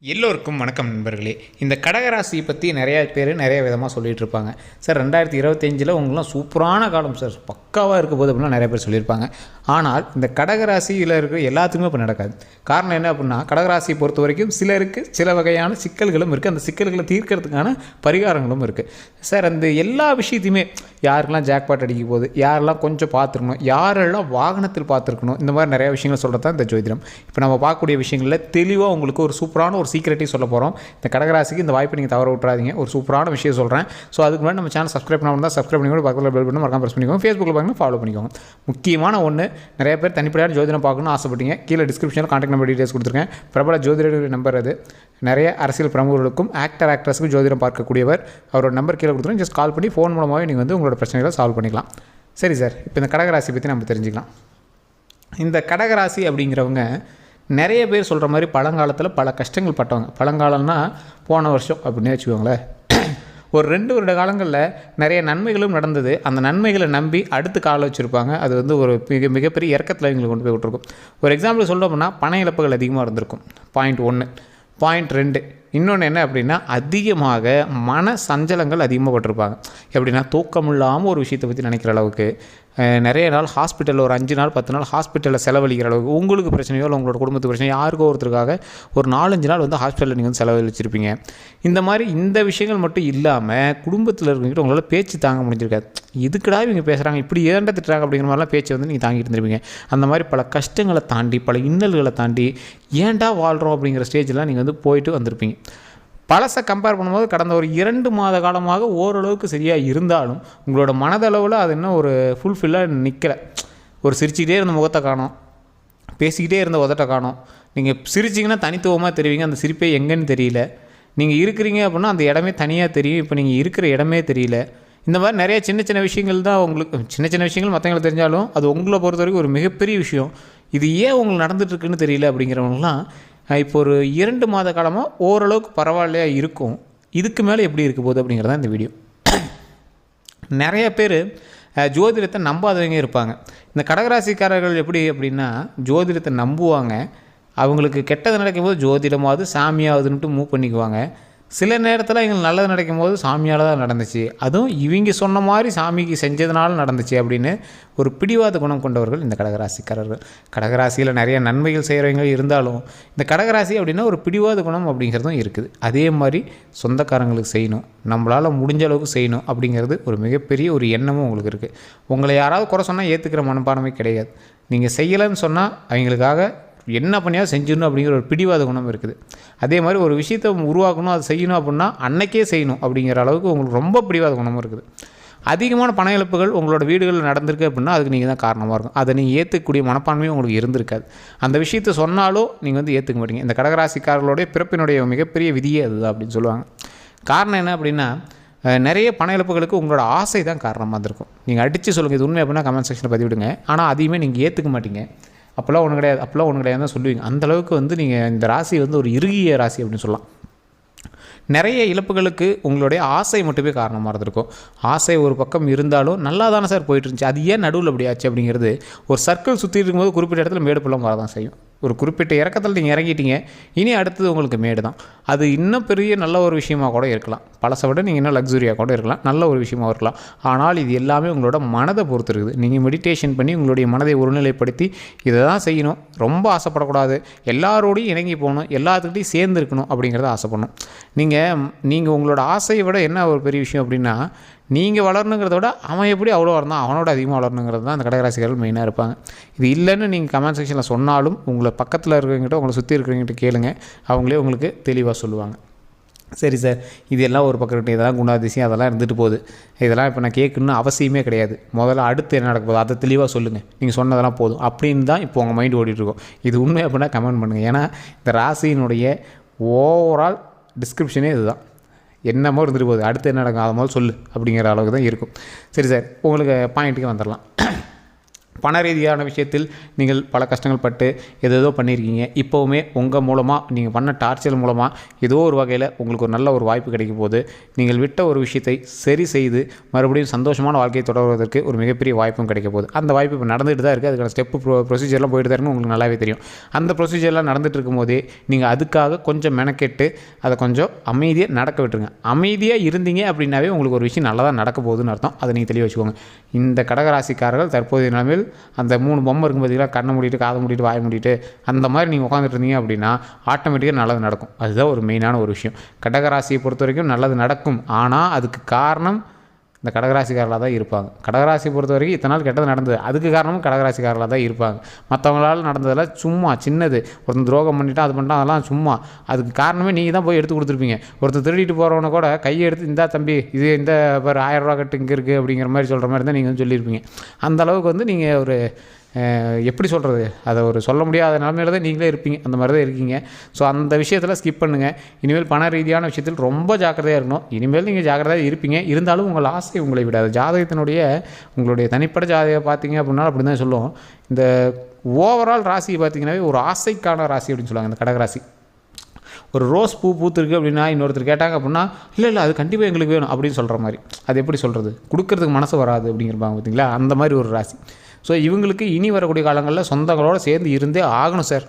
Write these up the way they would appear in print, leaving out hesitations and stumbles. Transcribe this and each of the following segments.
எல்லோருக்கும் வணக்கம் நண்பர்களே. இந்த கடகராசியை பற்றி நிறைய விதமாக சொல்லிகிட்டு இருப்பாங்க. சார் 2025 உங்களாம் சூப்பரான காலம் சார், பக்காவாக இருக்க போது அப்படின்னா நிறைய பேர் சொல்லியிருப்பாங்க. ஆனால் இந்த கடகராசியில் இருக்கிற எல்லாத்துக்குமே இப்போ நடக்காது. காரணம் என்ன அப்படின்னா, கடகராசியை பொறுத்த வரைக்கும் சிலருக்கு சில வகையான சிக்கல்களும் இருக்குது. அந்த சிக்கல்களை தீர்க்கிறதுக்கான பரிகாரங்களும் இருக்குது. சார் அந்த எல்லா விஷயத்தையுமே யாருக்கெல்லாம் ஜாக்பாட் அடிக்க போகுது, யாரெல்லாம் கொஞ்சம் பார்த்துருக்கணும், யாரெல்லாம் வாகனத்தில் பார்த்துருக்கணும், இந்த மாதிரி நிறைய விஷயங்கள் சொல்கிறது தான் இந்த ஜோதிடம். இப்போ நம்ம பார்க்கக்கூடிய விஷயங்களில் தெளிவாக உங்களுக்கு ஒரு சூப்பரான ஒரு சீக்ரெட்டையும் சொல்ல போகிறோம். இந்த கடகராசிக்கு இந்த வாய்ப்பை நீங்கள் தவற விட்றாதீங்க. ஒரு சூப்பரான விஷயம் சொல்கிறேன். ஸோ அதுக்கு முன்னாடி நம்ம சேனல் சப்ஸ்கிரைப் பண்ணால் சப்ஸ்கிரைப் பண்ணிக்கோங்க, பக்கத்தில் பெல் பட்டன் மறக்காம ப்ரெஸ் பண்ணிக்கோங்க. ஃபேஸ்புக்கில் பார்த்தீங்கன்னா ஃபாலோ பண்ணிக்கோங்க. முக்கியமான ஒன்று, நிறைய பேர் தனிப்படையான ஜோதிடம் பார்க்கணும்னு ஆசைப்பட்டீங்க. கீழே டிஸ்கிரிப்ஷனில் கான்டாக்ட் நம்பர் டீட்டெயில்ஸ் கொடுத்துருக்கேன். பிரபல ஜோதிட நம்பர் அது. நிறைய அரசியல் பிரமுகர்களுக்கும் ஆக்டர்ஸுக்கும் ஜோதிடம் பார்க்கக்கூடியவர். அவரோட நம்பர் கீழே கொடுத்துருங்க. ஜஸ்ட் கால் பண்ணி ஃபோன் மூலமாகவே நீங்கள் வந்து உங்களோட பிரச்சனைகளை சால்வ் பண்ணிக்கலாம். சரி சார், இப்போ இந்த கடகராசி பற்றி நம்ம தெரிஞ்சுக்கலாம். இந்த கடகராசி அப்படிங்கிறவங்க நிறைய பேர் சொல்கிற மாதிரி பழங்காலத்தில் பல கஷ்டங்கள் பட்டவங்க. பழங்காலம்னா போன வருஷம் அப்படின்னு வச்சுக்கோங்களேன். ஒரு 2 வருட காலங்களில் நிறைய நன்மைகளும் நடந்தது. அந்த நன்மைகளை நம்பி அடுத்து கால வச்சுருப்பாங்க. அது வந்து ஒரு மிகப்பெரிய இறக்கத்தில் எங்களுக்கு கொண்டு போய் விட்டுருக்கும். ஒரு எக்ஸாம்பிள் சொல்லணும்னா, பண இழப்புகள் அதிகமாக இருந்திருக்கும். பாயிண்ட் 1. பாயிண்ட் 2, இன்னொன்று என்ன அப்படின்னா, அதிகமாக மன சஞ்சலங்கள் அதிகமாக பட்டிருப்பாங்க. எப்படின்னா, தூக்கம் இல்லாமல் ஒரு விஷயத்தை பற்றி நினைக்கிற அளவுக்கு, நிறைய நாள் ஹாஸ்பிட்டலில் ஒரு 5 நாள் 10 நாள் ஹாஸ்பிட்டலில் செலவழிக்கிற அளவுக்கு, உங்களுக்கு பிரச்சனையோ இல்லை உங்களோட குடும்பத்துக்கு பிரச்சனையோ யாருக்கோ ஒருத்தருக்காக ஒரு 4-5 நாள் வந்து ஹாஸ்பிட்டலில் நீங்கள் வந்து செலவழிச்சிருப்பீங்க. இந்த விஷயங்கள் மட்டும் இல்லாமல் குடும்பத்தில் இருக்கிறவங்க உங்களால் பேச்சு தாங்க முடிஞ்சிருக்காது. இதுக்கடா இவங்க பேசுகிறாங்க, இப்படி ஏன்டா திட்டுறாங்க அப்படிங்கிற மாதிரிலாம் பேச்சு வந்து நீங்கள் தாங்கிட்டு இருந்திருப்பீங்க. அந்த மாதிரி பல கஷ்டங்களை தாண்டி, பல இன்னல்களை தாண்டி ஏன்டா வாழ்கிறோம் அப்படிங்கிற ஸ்டேஜெலாம் நீங்கள் வந்து போயிட்டு வந்திருப்பீங்க. பழசை கம்பேர் பண்ணும்போது கடந்த ஒரு 2 மாத காலமாக ஓரளவுக்கு சரியாக இருந்தாலும் உங்களோட மனதளவில் அது இன்னும் ஒரு ஃபுல்ஃபில்லாக நிற்கலை. ஒரு சிரிச்சுக்கிட்டே இருந்த முகத்தை காணோம், பேசிக்கிட்டே இருந்த உதட்ட காணோம். நீங்கள் சிரிச்சிங்கன்னா தனித்துவமாக தெரிவிங்க, அந்த சிரிப்பே எங்கேன்னு தெரியல. நீங்கள் இருக்கிறீங்க அப்படின்னா அந்த இடமே தனியாக தெரியும். இப்போ நீங்கள் இருக்கிற இடமே தெரியல. இந்த மாதிரி நிறைய சின்ன விஷயங்கள் தான் உங்களுக்கு. சின்ன விஷயங்கள் மற்றவங்களுக்கு தெரிஞ்சாலும் அது உங்களை பொறுத்த வரைக்கும் ஒரு மிகப்பெரிய விஷயம். இது ஏன் உங்களுக்கு நடந்துகிட்ருக்குன்னு தெரியல அப்படிங்கிறவங்களாம் இப்போ ஒரு 2 மாத காலமாக ஓரளவுக்கு பரவாயில்லையா இருக்கும். இதுக்கு மேலே எப்படி இருக்க போகுது அப்படிங்கிறது தான் இந்த வீடியோ. நிறைய பேர் ஜோதிடத்தை நம்பாதவங்க இருப்பாங்க. இந்த கடகராசிக்காரர்கள் எப்படி அப்படின்னா, ஜோதிடத்தை நம்புவாங்க. அவங்களுக்கு கெட்டது நடக்கும் போது ஜோதிடமாவது சாமியாவதுன்ட்டு மூவ் பண்ணிக்குவாங்க. சில நேரத்தில் எங்களுக்கு நல்லது நடக்கும் போது சாமியால் தான் நடந்துச்சு, அதுவும் இவங்க சொன்ன மாதிரி சாமிக்கு செஞ்சதுனால நடந்துச்சு அப்படின்னு ஒரு பிடிவாத குணம் கொண்டவர்கள் இந்த கடகராசிக்காரர்கள். கடகராசியில் நிறைய நன்மைகள் செய்கிறவங்க இருந்தாலும் இந்த கடகராசி அப்படின்னா ஒரு பிடிவாத குணம் அப்படிங்கிறதும் இருக்குது. அதே மாதிரி சொந்தக்காரங்களுக்கு செய்யணும், நம்மளால் முடிஞ்ச அளவுக்கு செய்யணும் அப்படிங்கிறது ஒரு மிகப்பெரிய ஒரு எண்ணமும் உங்களுக்கு இருக்குது. உங்களை யாராவது குறை சொன்னால் ஏற்றுக்கிற மனப்பான்மை கிடையாது. நீங்கள் செய்யலைன்னு சொன்னால் அவங்களுக்காக என்ன பண்ணியாவது செஞ்சிடணும் அப்படிங்கிற ஒரு பிடிவாத குணம் இருக்குது. அதே மாதிரி ஒரு விஷயத்தை உருவாக்கணும், அது செய்யணும் அப்படின்னா அன்னைக்கே செய்யணும் அப்படிங்கிற அளவுக்கு உங்களுக்கு ரொம்ப பிடிவாத குணமும் இருக்குது. அதிகமான பண இழப்புகள் உங்களோட வீடுகளில் நடந்திருக்கு அப்படின்னா அதுக்கு நீங்கள் தான் காரணமாக இருக்கும். அதை நீங்கள் ஏற்றுக்கக்கூடிய மனப்பான்மையும் உங்களுக்கு இருந்திருக்காது. அந்த விஷயத்தை சொன்னாலும் நீங்கள் வந்து ஏற்றுக்க மாட்டீங்க. இந்த கடகராசிக்காரர்களுடைய பிறப்பினுடைய மிகப்பெரிய விதியே அதுதான் அப்படின்னு சொல்லுவாங்க. காரணம் என்ன அப்படின்னா, நிறைய பண இழப்புகளுக்கு உங்களோட ஆசை தான் காரணமாக இருந்திருக்கும். நீங்கள் அடித்து சொல்லுங்கள், இது உண்மை அப்படின்னா கமெண்ட் செக்ஷனில் பதிவிடுங்க. ஆனால் அதையுமே நீங்கள் ஏற்றுக்க மாட்டீங்க. அப்போல்லாம் ஒன்றும் கிடையாது தான் சொல்லுவீங்க. அந்தளவுக்கு வந்து நீங்கள் இந்த ராசி வந்து ஒரு இறுகிய ராசி அப்படின்னு சொல்லலாம். நிறைய இழப்புகளுக்கு உங்களுடைய ஆசை மட்டுமே காரணமாக இருந்திருக்கும். ஆசை ஒரு பக்கம் இருந்தாலும் நல்லா தானே சார் போயிட்டு இருந்துச்சு, அது ஏன் நடுவில் அப்படி ஆச்சு அப்படிங்கிறது ஒரு சர்க்கிள் சுற்றி இருக்கும்போது குறிப்பிட்ட இடத்துல மேடு பள்ளம் வரதான் செய்யும். ஒரு குறிப்பிட்ட இறக்கத்தில் நீங்கள் இறங்கிட்டீங்க, இனி அடுத்தது உங்களுக்கு மேடு தான். அது இன்னும் பெரிய நல்ல ஒரு விஷயமாக கூட இருக்கலாம். பழசை விட நீங்கள் இன்னும் லக்ஸுரியாக கூட இருக்கலாம், நல்ல ஒரு விஷயமாக இருக்கலாம். ஆனால் இது எல்லாமே உங்களோட மனதை பொறுத்து இருக்குது. நீங்கள் மெடிடேஷன் பண்ணி உங்களுடைய மனதை ஒருநிலைப்படுத்தி இதை தான் செய்யணும், ரொம்ப ஆசைப்படக்கூடாது, எல்லாரோடையும் இணங்கி போகணும், எல்லாத்துக்கிட்டையும் சேர்ந்து இருக்கணும் அப்படிங்கிறத ஆசைப்படணும். நீங்கள் உங்களோட ஆசையை விட என்ன ஒரு பெரிய விஷயம் அப்படின்னா, நீங்கள் வளரணுங்கிறத விட அவன் எப்படி அவ்வளோ வளர்ந்தான், அவனோட அதிகமாக வளரணுங்கிறது தான் அந்த கடகராசிக்காரர்கள் மெயினாக இருப்பாங்க. இது இல்லைன்னு நீங்கள் கமெண்ட் செக்ஷனில் சொன்னாலும் உங்களை பக்கத்தில் இருக்கிறவங்ககிட்ட, உங்களை சுற்றி இருக்கிறவங்ககிட்ட கேளுங்க, அவங்களே உங்களுக்கு தெளிவாக சொல்லுவாங்க. சரி சார், இது எல்லாம் ஒரு பக்கம், இதெல்லாம் குணாதிசயம் அதெல்லாம் இருந்துட்டு போகுது, இதெல்லாம் இப்போ நான் கேட்கணுன்னு அவசியமே கிடையாது. முதல்ல அடுத்து என்ன நடக்க போகுது அதை தெளிவாக சொல்லுங்கள், நீங்கள் சொன்னதெல்லாம் போதும் அப்படின்னு தான் இப்போ உங்கள் மைண்டு ஓடிட்டுருக்கோம். இது உண்மை அப்படின்னா கமெண்ட் பண்ணுங்கள். ஏன்னா இந்த ராசியினுடைய ஓவரால் டிஸ்கிரிப்ஷனே இதுதான். என்னமோ இருந்துட்டு போகுது, அடுத்து என்ன நடக்கும் அதை முதல்ல சொல்லு அப்படிங்கிற அளவுக்கு தான் இருக்கும். சரி சார், உங்களுக்கு பாயிண்ட்டுக்கு வந்துடலாம். பண ரீதியான விஷயத்தில் நீங்கள் பல கஷ்டங்கள் பட்டு ஏதோ பண்ணியிருக்கீங்க. இப்போவுமே உங்கள் மூலமாக நீங்கள் பண்ண டார்ச்சர் மூலமாக ஏதோ ஒரு வகையில் உங்களுக்கு ஒரு நல்ல ஒரு வாய்ப்பு கிடைக்கும் போது நீங்கள் விட்ட ஒரு விஷயத்தை சரி செய்து மறுபடியும் சந்தோஷமான வாழ்க்கையை தொடர்வதற்கு ஒரு மிகப்பெரிய வாய்ப்பும் கிடைக்க போகுது. அந்த வாய்ப்பு இப்போ நடந்துகிட்டு தான் இருக்குது. அதுக்கான ப்ரொசீஜர்லாம் போயிட்டு தான் இருக்குன்னு உங்களுக்கு நல்லாவே தெரியும். அந்த ப்ரொசீஜர்லாம் நடந்துகிட்டு இருக்கும் போதே நீங்கள் அதுக்காக கொஞ்சம் மெனக்கெட்டு அதை கொஞ்சம் அமைதியாக நடக்க விட்டுருங்க. அமைதியாக இருந்தீங்க அப்படின்னாவே உங்களுக்கு ஒரு விஷயம் நல்லதாக நடக்க போகுதுன்னு அர்த்தம். அதை நீங்கள் தெளிவாக வச்சுக்கோங்க. இந்த கடகராசிக்காரர்கள் தற்போதைய நிலைமையில் அந்த 3 பொம்மை இருக்கும் பார்த்தீங்களா, கண்ணை மூடிட்டு காதை மூடிட்டு வாயை மூடிட்டு அந்த மாதிரி நீங்கள் உட்காந்துட்டு இருந்தீங்க அப்படின்னா ஆட்டோமேட்டிக்காக நல்லது நடக்கும். அதுதான் ஒரு மெயினான ஒரு விஷயம். கடகராசியை பொறுத்த வரைக்கும் நல்லது நடக்கும். ஆனால் அதுக்கு காரணம் இந்த கடகராசிக்காரர்களாக தான் இருப்பாங்க. கடகராசியை பொறுத்த வரைக்கும் இத்தனை நாள் கெட்டது நடந்தது, அதுக்கு காரணமும் கடகராசிக்காரர்களாக தான் இருப்பாங்க. மற்றவங்களால் நடந்ததெல்லாம் சும்மா சின்னது. ஒருத்தன் துரோகம் பண்ணிட்டான், அது பண்ணிட்டான், அதெல்லாம் சும்மா. அதுக்கு காரணமே நீங்கள் தான் போய் எடுத்து கொடுத்துருப்பீங்க. ஒருத்தர் திருடிட்டு போகிறவனை கூட கையை எடுத்து இந்தா தம்பி இது இந்த ஒரு 1000 ரூபா கட்டு இங்கே இருக்குது அப்படிங்கிற மாதிரி சொல்கிற மாதிரி தான் நீங்கள் வந்து சொல்லியிருப்பீங்க. அந்தளவுக்கு வந்து நீங்கள் ஒரு எப்படி சொல்கிறது, அதை ஒரு சொல்ல முடியாத நிலமையில தான் நீங்களே இருப்பீங்க. அந்த மாதிரி தான் இருக்கீங்க. ஸோ அந்த விஷயத்தில் ஸ்கிப் பண்ணுங்கள். இனிமேல் பண ரீதியான விஷயத்தில் ரொம்ப ஜாக்கிரதையாக இருக்கணும். இனிமேல் நீங்கள் ஜாக்கிரதையாக இருப்பீங்க. இருந்தாலும் உங்கள் ஆசை உங்களை விடாது. ஜாதகத்தினுடைய உங்களுடைய தனிப்பட்ட ஜாதகம் பார்த்தீங்க அப்படின்னா அப்படி தான் சொல்லுவோம். இந்த ஓவரால் ராசி பார்த்திங்கனாவே ஒரு ஆசைக்கான ராசி அப்படின்னு சொல்லுவாங்க இந்த கடகராசி. ஒரு ரோஸ் பூத்துருக்கு அப்படின்னா இன்னொருத்தர் கேட்டாங்க அப்படின்னா இல்லை அது கண்டிப்பாக எங்களுக்கு வேணும் அப்படின்னு சொல்கிற மாதிரி. அது எப்படி சொல்கிறது, கொடுக்கறதுக்கு மனசு வராது அப்படிங்கிறப்பாங்க பார்த்தீங்களா, அந்த மாதிரி ஒரு ராசி. ஸோ இவங்களுக்கு இனி வரக்கூடிய காலங்களில் சொந்தங்களோடு சேர்ந்து இருந்தே ஆகணும் சார்.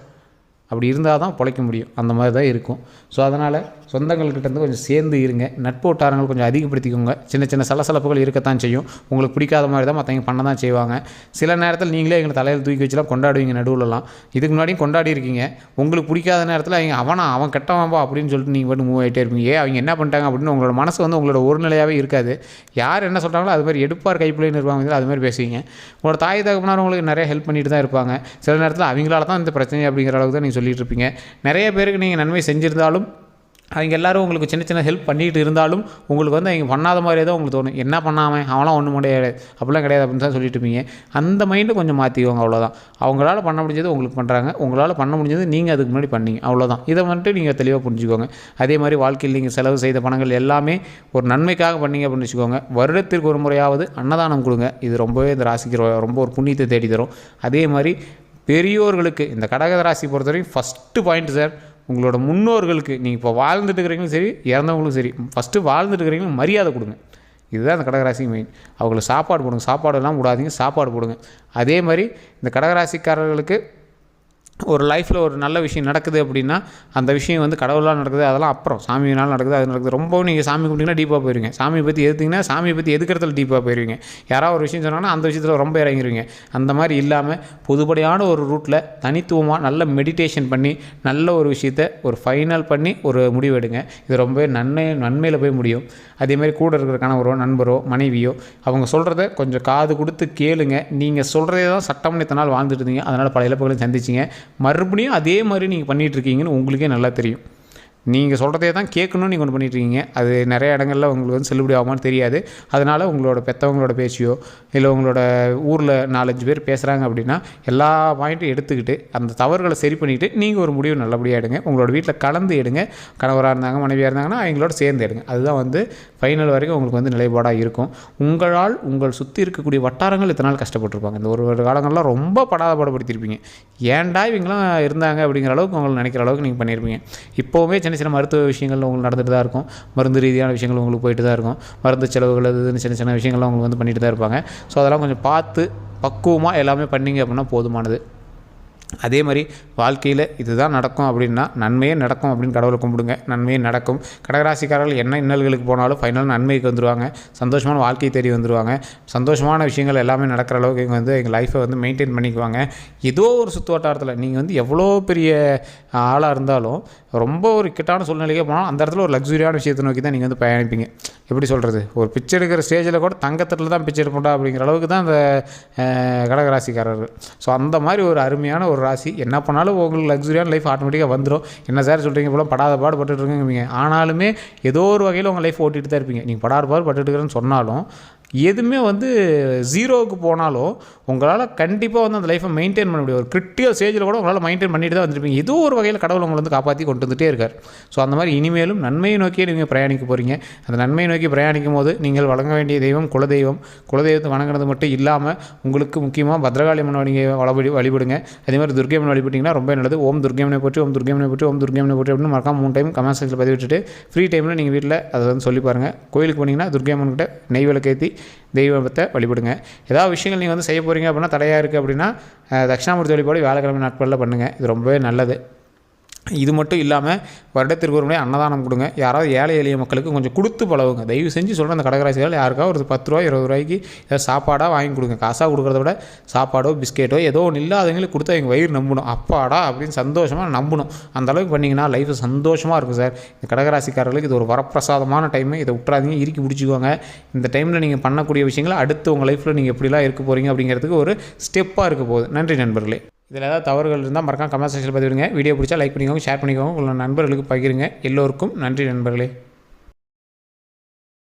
அப்படி இருந்தால் தான் பிழைக்க முடியும். அந்த மாதிரி தான் இருக்கும். ஸோ அதனால் சொந்தங்கள்கிட்டேருந்து கொஞ்சம் சேர்ந்து இருங்க. நட்பு வட்டாரங்கள் கொஞ்சம் அதிகப்படுத்திக்கோங்க. சின்ன சின்ன சலசலப்புகள் இருக்கத்தான் செய்யும். உங்களுக்கு பிடிக்காத மாதிரி தான் மற்றவங்க பண்ண தான் செய்வாங்க. சில நேரத்தில் நீங்களே எங்களை தலையில் தூக்கி வச்சுலாம் கொண்டாடுவீங்க நடுவில்லாம். இதுக்கு முன்னாடியும் கொண்டாடி இருக்கீங்க. உங்களுக்கு பிடிக்காத நேரத்தில் அவன் கெட்டவான்பா அப்படின்னு சொல்லிட்டு நீங்கள் மட்டும் மூவ் ஆகிட்டே இருப்பீங்க. அவங்க என்ன பண்ணிட்டாங்க அப்படின்னு உங்களோட மனசு வந்து உங்களோட ஒரு நிலையாகவே இருக்காது. யார் என்ன சொல்கிறாங்களோ அது மாதிரி எடுப்பார் கைப்பிள்ளைன்னு இருப்பாங்க. அது மாதிரி பேசுவீங்க. உங்களோட தாய் தகப்பனார் உங்களுக்கு நிறைய ஹெல்ப் பண்ணிட்டு தான் இருப்பாங்க. சில நேரத்தில் அவங்களால தான் இந்த பிரச்சனை அப்படிங்கிற அளவுக்கு தான் நீங்கள் சொல்லிட்டு இருப்பீங்க. நிறைய பேருக்கு நீங்கள் நன்மை செஞ்சிருந்தாலும் அவங்க எல்லோரும் உங்களுக்கு சின்ன சின்ன ஹெல்ப் பண்ணிகிட்டு இருந்தாலும் உங்களுக்கு வந்து அவங்க பண்ணாத மாதிரியே தான் உங்களுக்கு தோணும். என்ன பண்ணாமல் அவங்களாம் ஒன்றும் கிடையாது அப்படிலாம் கிடையாது அப்படின்னு தான் சொல்லிட்டு இருப்பீங்க. அந்த மைண்டை கொஞ்சம் மாற்றிக்கோங்க. அவ்வளோதான். அவங்களால பண்ண முடிஞ்சது உங்களுக்கு பண்ணுறாங்க, உங்களால் பண்ண முடிஞ்சது நீங்கள் அதுக்கு முன்னாடி பண்ணீங்க. அவ்வளோதான். இதை வந்துட்டு நீங்கள் தெளிவாக புரிஞ்சுக்கோங்க. அதே மாதிரி வாழ்க்கையில் நீங்கள் செலவு செய்த பணங்கள் எல்லாமே ஒரு நன்மைக்காக பண்ணீங்க அப்படின்னு வச்சுக்கோங்க. வருடத்திற்கு ஒரு முறையாவது அன்னதானம் கொடுங்க. இது ரொம்பவே இந்த ராசிக்கு ரொம்ப ஒரு புண்ணியத்தை தேடி தரும். அதே மாதிரி பெரியோர்களுக்கு இந்த கடக ராசி பொறுத்தவரைக்கும் ஃபஸ்ட்டு பாயிண்ட் சார், உங்களோட முன்னோர்களுக்கு நீங்கள் இப்போ வாழ்ந்துட்டு இருக்கிறீங்களும் சரி இறந்தவங்களும் சரி ஃபஸ்ட்டு வாழ்ந்துட்டு இருக்கிறீங்களும் மரியாதை கொடுங்க. இதுதான் இந்த கடகராசி மெயின். அவங்களுக்கு சாப்பாடு போடுங்க. சாப்பாடெல்லாம் விடாதீங்க, சாப்பாடு போடுங்க. அதே மாதிரி இந்த கடகராசிக்காரர்களுக்கு ஒரு லைஃப்பில் ஒரு நல்ல விஷயம் நடக்குது அப்படின்னா அந்த விஷயம் வந்து கடவுளால் நடக்குது, அதெல்லாம் அப்புறம் சாமியினால் நடக்குது, அது நடக்குது. ரொம்பவும் நீங்கள் சாமி கும்பிட்டிங்கன்னா டீப்பாக போயிருவீங்க. சாமியை பற்றி எதுத்திங்கன்னா சாமியை பற்றி எதுக்கிறதுல டீப்பாக போயிருவீங்க. யாராவது ஒரு விஷயம் சொன்னாங்கன்னா அந்த விஷயத்தில் ரொம்ப இறங்கிடுவீங்க. அந்த மாதிரி இல்லாமல் பொதுப்படையான ஒரு ரூட்டில் தனித்துவமாக நல்ல மெடிடேஷன் பண்ணி நல்ல ஒரு விஷயத்தை ஒரு ஃபைனல் பண்ணி ஒரு முடிவு எடுங்க. இது ரொம்பவே நன்மையில் போய் முடியும். அதேமாதிரி கூட இருக்கிற கணவரோ நண்பரோ மனைவியோ அவங்க சொல்கிறத கொஞ்சம் காது கொடுத்து கேளுங்க. நீங்கள் சொல்கிறதே தான் சட்டம்னு இத்தனை நாள் வாழ்ந்துட்டு இருந்தீங்க, அதனால் பல இழப்புகளையும் சந்திச்சிங்க. மறுபடியும் அதே மாதிரி நீங்கள் பண்ணிகிட்ருக்கீங்கன்னு உங்களுக்கே நல்லா தெரியும். நீங்கள் சொல்கிறதே தான் கேட்கணும்னு நீங்கள் ஒன்று பண்ணிகிட்ருக்கீங்க. அது நிறைய இடங்களில் உங்களுக்கு வந்து செல்லுபடி ஆகுமான்னு தெரியாது. அதனால் உங்களோட பெற்றவங்களோட பேச்சியோ இல்லை உங்களோட ஊரில் 4-5 பேர் பேசுகிறாங்க அப்படின்னா எல்லா பாயிண்ட்டும் எடுத்துக்கிட்டு அந்த தவறுகளை சரி பண்ணிவிட்டு நீங்கள் ஒரு முடிவு நல்லபடியாக எடுங்க. உங்களோட வீட்டில் கலந்து எடுங்க. கணவராக இருந்தாங்க மனைவியாக இருந்தாங்கன்னா அவங்களோட சேர்ந்து எடுங்க. அதுதான் வந்து ஃபைனல் வரைக்கும் உங்களுக்கு வந்து நிலைப்பாடாக இருக்கும். உங்களால் உங்கள் சுற்றி இருக்கக்கூடிய வட்டாரங்கள் இத்தனை நாள் கஷ்டப்பட்டுருப்பாங்க. இந்த ஒரு காலங்கள்லாம் ரொம்ப படாதபாடுபடுத்தியிருப்பீங்க. ஏன்டா இவங்களாம் இருந்தாங்க அப்படிங்கிற அளவுக்கு உங்களை நினைக்கிற அளவுக்கு நீங்கள் பண்ணியிருப்பீங்க. இப்போவுமே சின்ன மருத்துவ விஷயங்கள் உங்களுக்கு நடந்துட்டு தான் இருக்கும். மருந்து ரீதியான விஷயங்கள் உங்களுக்கு போயிட்டு தான் இருக்கும். மருந்து செலவுகள் அதுன்னு சின்ன விஷயங்கள்லாம் உங்களுக்கு வந்து பண்ணிட்டு தான் இருப்பாங்க. ஸோ அதெல்லாம் கொஞ்சம் பார்த்து பக்குவமாக எல்லாமே பண்ணிங்க அப்படின்னா போதுமானது. அதே மாதிரி வாழ்க்கையில் இதுதான் நடக்கும் அப்படின்னா நன்மையே நடக்கும் அப்படின்னு கடவுளை கும்பிடுங்க. நன்மையே நடக்கும். கடகராசிக்காரர்கள் என்ன இன்னல்களுக்கு போனாலும் ஃபைனல் நன்மைக்கு வந்துடுவாங்க. சந்தோஷமான வாழ்க்கையை தேடி வந்துடுவாங்க. சந்தோஷமான விஷயங்கள் எல்லாமே நடக்கிற அளவுக்கு இங்கே வந்து எங்கள் லைஃப்பை வந்து மெயின்டைன் பண்ணிக்குவாங்க. ஏதோ ஒரு சுற்று வட்டாரத்தில் நீங்கள் வந்து எவ்வளோ பெரிய ஆளாக இருந்தாலும் ரொம்ப ஒரு கிட்டான சூழ்நிலைக்கே போனாலும் அந்த இடத்துல ஒரு லக்ஸுரியான விஷயத்தை நோக்கி தான் நீங்கள் வந்து பயணிப்பீங்க. எப்படி சொல்கிறது, ஒரு பிச்சை எடுக்கிற ஸ்டேஜில் கூட தங்கத்தட்டில் தான் பிச்சை எடுப்போண்டா அப்படிங்கிற அளவுக்கு தான் அந்த கடகராசிக்காரர்கள். ஸோ அந்த மாதிரி ஒரு அருமையான ஒரு ராசி. என்ன பண்ணாலும் உங்களுக்கு லக்ஸுரியான லைஃப் ஆட்டோமேட்டிக்காக வந்துடும். என்ன சார் சொல்கிறீங்க, இப்போலாம் படாத பாடு பட்டுட்டு இருக்கீங்க. ஆனாலுமே ஏதோ ஒரு வகையில் உங்கள் லைஃப் ஓட்டிகிட்டு தான் இருப்பீங்க. நீங்கள் படாத பாடு பட்டுட்டு இருக்கிறேன்னு சொன்னாலும் எதுவுமே வந்து ஜீரோவுக்கு போனாலும் உங்களால் கண்டிப்பாக வந்து அந்த லைஃப்பை மெயின்டைன் பண்ண முடியும். ஒரு கிரிட்டிக்கல் ஸ்டேஜில் கூட உங்களால் மெயின்டைன் பண்ணிட்டு தான் வந்துருப்பீங்க. ஏதோ ஒரு வகையில் கடவுள் உங்களை வந்து காப்பாற்றி கொண்டு வந்துகிட்டே இருக்கார். ஸோ அந்த மாதிரி இனிமேலும் நன்மையை நோக்கியே நீங்கள் பிரயாணிக்க போகிறீங்க. அந்த நன்மையை நோக்கி பிரயாணிக்கும் போது நீங்கள் வழங்க வேண்டிய தெய்வம் குலதெய்வம். குலதெய்வத்தை வணங்குறது மட்டும் இல்லாமல் உங்களுக்கு முக்கியமாக பத்ரகாளி அம்மன் வழிபடுங்க. அதே மாதிரி துர்க்கை அம்மன் வழிபட்டிங்கன்னா ரொம்ப நல்லது. ஓம் துர்க்கையம்மனை போற்றி, ஓம் துர்க்கையம்மனை போற்றி, ஓம் துர்க்கையம்மனை போற்றி அப்படின்னு மறக்காம 3 டைம் கமெண்ட் செக்ஷனில் பதிவிட்டுட்டு ஃப்ரீ டைமில் நீங்கள் வீட்டில் அதை வந்து சொல்லி பாருங்கள். கோயிலுக்கு போனீங்கன்னா துர்க்கை அம்மன்கிட்ட நெய் விளக்கேற்றி தெய்வத்தை வழிபடுங்க. ஏதாவது விஷயங்கள் நீங்கள் வந்து செய்ய போகிறீங்க அப்படின்னா தடையாக இருக்குது அப்படின்னா தட்சிணாமூர்த்தி வழிபாடு வியாழக்கிழமை நாட்களில் பண்ணுங்கள். இது ரொம்பவே நல்லது. இது மட்டும் இல்லாமல் வருடத்திற்கு ஒரு முறை அன்னதானம் கொடுங்க. யாராவது ஏழை எளிய மக்களுக்கு கொஞ்சம் கொடுத்து பழகுங்க. தயவு செஞ்சு சொல்கிற அந்த கடகராசிகள் யாருக்காவது ஒரு 10 ரூபா 20 ரூபாய்க்கு ஏதாவது சாப்பாடாக வாங்கி கொடுங்க. காசாக கொடுக்குறத விட சாப்பாடோ பிஸ்கெட்டோ ஏதோ ஒன்று இல்லாதவங்களுக்கு கொடுத்து அவங்க வயிறு நம்பணும். அப்பாடா அப்படின்னு சந்தோஷமாக நம்பணும். அந்தளவுக்கு பண்ணிங்கன்னா லைஃப் சந்தோஷமாக இருக்கும் சார். இந்த கடகராசிக்காரர்களுக்கு இது ஒரு வரப்பிரசாதமான டைமு. இதை விட்டுறாதீங்க, இறுக்கி பிடிச்சிக்கோங்க. இந்த டைமில் நீங்கள் பண்ணக்கூடிய விஷயங்களை அடுத்து உங்கள் லைஃப்பில் நீங்கள் எப்படிலாம் இருக்க போகிறீங்க அப்படிங்கிறதுக்கு ஒரு ஸ்டெப்பாக இருக்க போகுது. நன்றி நண்பர்களே. இதில் ஏதாவது தவறுகள் இருந்தால் மறக்காம கமெண்ட் செக்ஷனில் பதிவிடுங்க. வீடியோ பிடிச்சா லைக் பண்ணிக்கோங்க, ஷேர் பண்ணிக்கோங்க, உங்களோட நண்பர்களுக்கு பகிருங்க. எல்லோருக்கும் நன்றி நண்பர்களே.